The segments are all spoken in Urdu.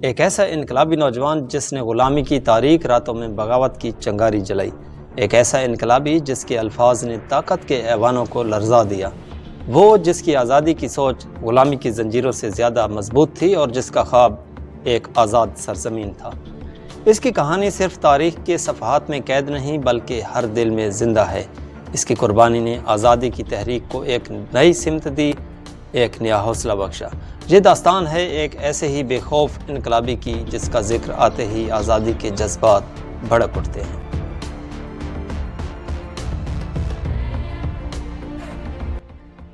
ایک ایسا انقلابی نوجوان جس نے غلامی کی تاریک راتوں میں بغاوت کی چنگاری جلائی، ایک ایسا انقلابی جس کے الفاظ نے طاقت کے ایوانوں کو لرزا دیا، وہ جس کی آزادی کی سوچ غلامی کی زنجیروں سے زیادہ مضبوط تھی اور جس کا خواب ایک آزاد سرزمین تھا۔ اس کی کہانی صرف تاریخ کے صفحات میں قید نہیں بلکہ ہر دل میں زندہ ہے۔ اس کی قربانی نے آزادی کی تحریک کو ایک نئی سمت دی، ایک نیا حوصلہ بخشا۔ یہ داستان ہے ایک ایسے ہی بے خوف انقلابی کی جس کا ذکر آتے ہی آزادی کے جذبات بھڑک اٹھتے ہیں۔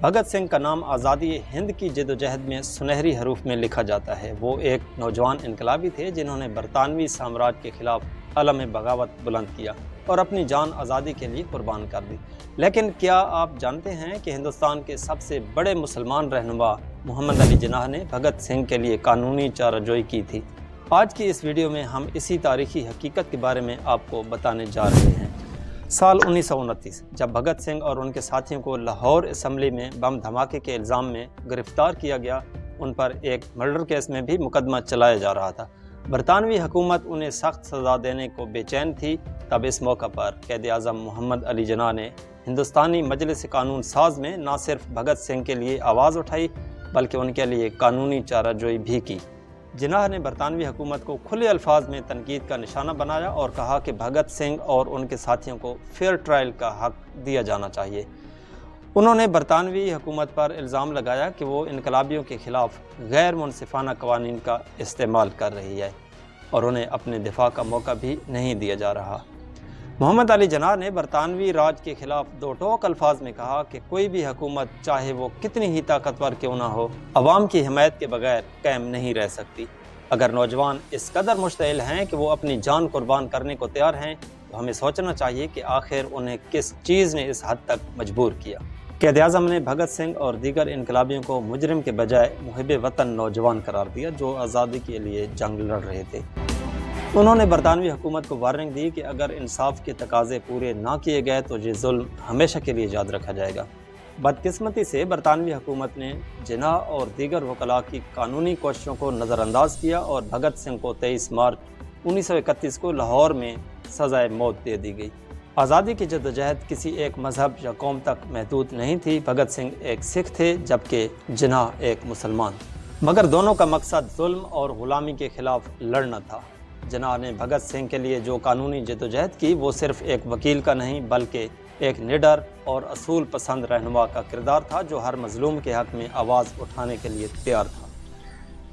بھگت سنگھ کا نام آزادی ہند کی جدوجہد میں سنہری حروف میں لکھا جاتا ہے۔ وہ ایک نوجوان انقلابی تھے جنہوں نے برطانوی سامراج کے خلاف علم بغاوت بلند کیا اور اپنی جان آزادی کے لیے قربان کر دی۔ لیکن کیا آپ جانتے ہیں کہ ہندوستان کے سب سے بڑے مسلمان رہنما محمد علی جناح نے بھگت سنگھ کے لیے قانونی چارہ جوئی کی تھی؟ آج کی اس ویڈیو میں ہم اسی تاریخی حقیقت کے بارے میں آپ کو بتانے جا رہے ہیں۔ سال 1929 جب بھگت سنگھ اور ان کے ساتھیوں کو لاہور اسمبلی میں بم دھماکے کے الزام میں گرفتار کیا گیا، ان پر ایک مرڈر کیس میں بھی مقدمہ چلایا جا رہا تھا۔ برطانوی حکومت انہیں سخت سزا دینے کو بے چین تھی۔ تب اس موقع پر قائد اعظم محمد علی جناح نے ہندوستانی مجلس قانون ساز میں نہ صرف بھگت سنگھ کے لیے آواز اٹھائی بلکہ ان کے لیے قانونی چارہ جوئی بھی کی۔ جناح نے برطانوی حکومت کو کھلے الفاظ میں تنقید کا نشانہ بنایا اور کہا کہ بھگت سنگھ اور ان کے ساتھیوں کو فیئر ٹرائل کا حق دیا جانا چاہیے۔ انہوں نے برطانوی حکومت پر الزام لگایا کہ وہ انقلابیوں کے خلاف غیر منصفانہ قوانین کا استعمال کر رہی ہے اور انہیں اپنے دفاع کا موقع بھی نہیں دیا جا رہا۔ محمد علی جناح نے برطانوی راج کے خلاف دو ٹوک الفاظ میں کہا کہ کوئی بھی حکومت چاہے وہ کتنی ہی طاقتور کیوں نہ ہو، عوام کی حمایت کے بغیر قائم نہیں رہ سکتی۔ اگر نوجوان اس قدر مشتعل ہیں کہ وہ اپنی جان قربان کرنے کو تیار ہیں تو ہمیں سوچنا چاہیے کہ آخر انہیں کس چیز نے اس حد تک مجبور کیا۔ قائد اعظم نے بھگت سنگھ اور دیگر انقلابیوں کو مجرم کے بجائے محب وطن نوجوان قرار دیا جو آزادی کے لیے جنگ لڑ رہے تھے۔ انہوں نے برطانوی حکومت کو وارننگ دی کہ اگر انصاف کے تقاضے پورے نہ کیے گئے تو یہ ظلم ہمیشہ کے لیے یاد رکھا جائے گا۔ بدقسمتی سے برطانوی حکومت نے جناح اور دیگر وکلاء کی قانونی کوششوں کو نظر انداز کیا اور بھگت سنگھ کو 23 مارچ 1931 کو لاہور میں سزائے موت دے دی گئی۔ آزادی کی جدوجہد کسی ایک مذہب یا قوم تک محدود نہیں تھی۔ بھگت سنگھ ایک سکھ تھے جبکہ جناح ایک مسلمان، مگر دونوں کا مقصد ظلم اور غلامی کے خلاف لڑنا تھا۔ جناح نے بھگت سنگھ کے لیے جو قانونی جدوجہد کی وہ صرف ایک وکیل کا نہیں بلکہ ایک نڈر اور اصول پسند رہنما کا کردار تھا جو ہر مظلوم کے حق میں آواز اٹھانے کے لیے تیار تھا۔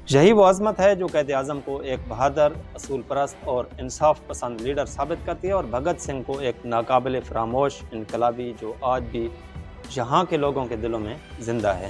یہی وہ عظمت ہے جو قائد اعظم کو ایک بہادر، اصول پرست اور انصاف پسند لیڈر ثابت کرتی ہے، اور بھگت سنگھ کو ایک ناقابل فراموش انقلابی جو آج بھی یہاں کے لوگوں کے دلوں میں زندہ ہے۔